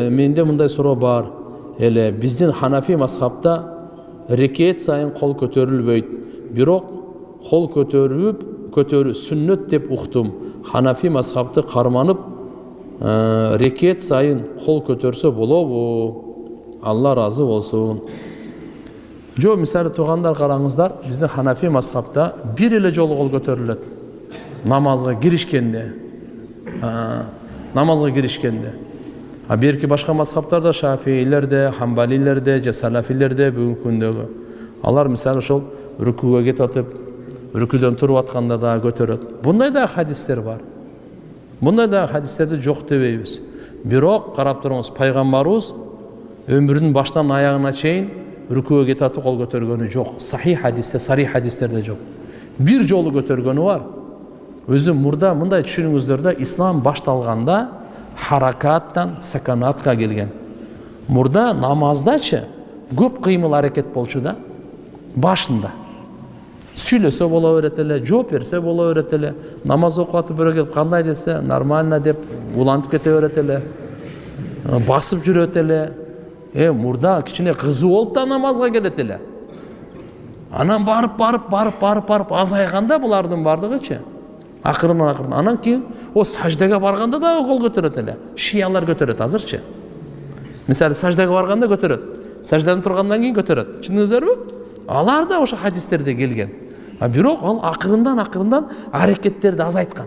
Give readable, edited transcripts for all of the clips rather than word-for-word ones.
менде мындай суроо бар эле. Биздин Ханафи мазхабта рекет сайын кол көтөрүлбөйт. Бирок кол көтөрүү сүннөт деп уктум. Ханафи мазхабты карманып рекет сайын кол көтөрсө болобу? Алла разы болсун. Жо, мисалы тугандар караңыздар, биздин Ханафи мазхабта бир эле жолу кол көтөрүлөт. Намазга киришкенде. А берки башка мазхабтарда, Шафиилерде, Хамбалилерде, же Салафилерде бүгүнкү күндөгү. Алар мисалы ошол рүкүүгө кетип, рүкүүдөн туруп атканда да көтөрөт. Bunday да хадистер бар. Bunday да хадистерди жок дебейбиз. Бирок карап туруңуз, пайгамбарыбыз өмүрүнүн баштан аягына чейин рүкүүгө кетип кол көтөргөнү жок. Сахих хадисте, сарих хадистерде жок. Бир жолу көтөргөнү бар. Өзү мурда мындай түшүнүңүздөр да, ислам башталганда харакаттан саканатка келген. Мурда намаздачы көп кыймыл аракет болчу да. Башында сүйлөсө боло берет эле, жооп берсе боло берет эле, намаз окуп атып бирөө келип кандай десе нормально деп улантып кете берет эле, басып жүрөт эле. Мурда кичине кызуу болуп да намазга келет эле. Анан барып азайганда булардын бардыгычы акырын. Анан кийин саждага барганда да кол көтөрөт эле. Шиялар көтөрөт азырчы. Мисалы саждага барганда көтөрөт. Саждадан тургандан кийин көтөрөт. Түшүндүңүздөрбү? Алар да ошо хадистерде келген. Бирок ал акырындан аракеттерди азайткан.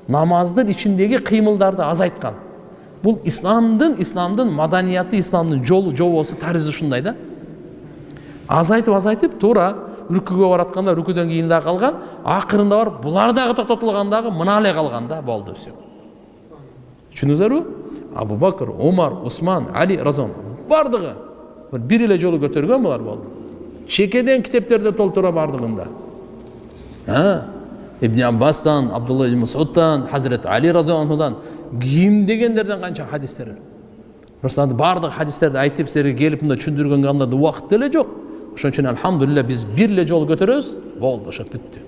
Намаздын ичиндеги кыймылдарды азайткан. Бул исламдын маданияты, исламдын жобосу, таризы ушундай да. Азайтып туура рүкүүгө баратканда рүкүүдөн кийин да калган, акырында барып булар дагы токтотулгандагы мына эле калганда болду все. Түшүндүңүздөрбү? Абу Бакыр, Умар, Усман, Али разон бардыгы бир эле жолу көтөргөн булар болду. Чекеден китептерде толтура бардыгында. Ибн Аббастан, Абдулла ибн Масудтан, Хазрет Али разияллаху ким дегендерден канча хадистер. Просто бардык хадистерди айтып силерге келип мында түшүндүргөнгө анда убакыт деле жок. Ошон үчүн алхамдулилля биз бир эле жолу көтөрөбүз, болду, ошо бүттү.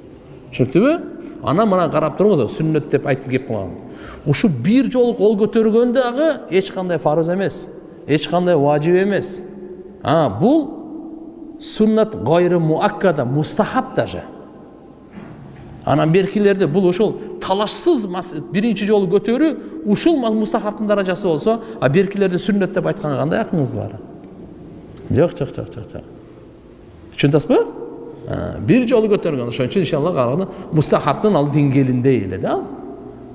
Түшүндүңүзбү? Анан мына карап туруңуз, сүннөт деп айтып кеп калган. Ушу бир жолу кол көтөргөн дагы эч кандай фарыз эмес, эч кандай важип эмес. Бул суннат гайры муаккада, мустахаб даже. Анан беркилерде бул ошол талашсыз биринчи жолу көтөрүү ушул мустахабтын даражасы болсо, а беркилерде сүннөт деп айтканга кандай акыңыз бар? Жок. Түшүндүңүзбү? Бир жолу көтөргөн. Ошон үчүн иншалла караганда мустахабтын ал деңгээлинде эле да.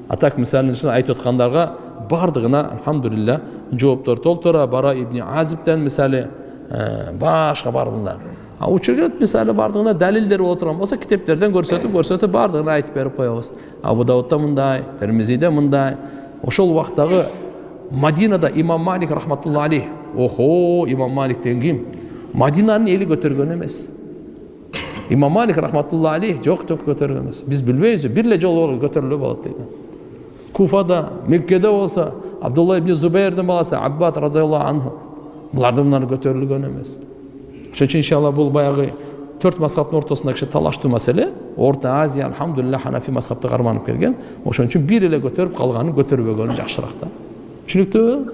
Атак мисалы үчүн айтып аткандарга бардыгына алхамдулилля жооптор толтура. Бара ибн Азибтен мисалы башка бардыгына. Учурга мисалы бардыгына далилдер боло турган болсо, китептерден көрсөтүп бардыгына айтып берип коебуз. Абу Даудда мындай, Термизиде мындай. Ошол убактагы Мадинада имам Малик рахматулла алейх. Имам Малик деген ким? Мадинанын эли көтөргөн эмес. Имам Малик рахматулла алейх жок көтөргөн эмес. Биз билбейбиз, бир эле жолу көтөрүлө болот дейт. Куфада, Меккеде болсо, Абдулла ибн Зубайрдин баласы Аббад радиаллаху анху булардын мынаны көтөрүлгөн эмес. Ошон үчүн иншалла бул баягы 4 мазхабтын ортосунда киши талаштуу маселе. Орта Азия алхамдулилля Ханафи мазхабты карманып келген. Ошон үчүн бир эле көтөрүп калганын көтөрбөгөнү жакшыраак да. Түшүнүктүүбү?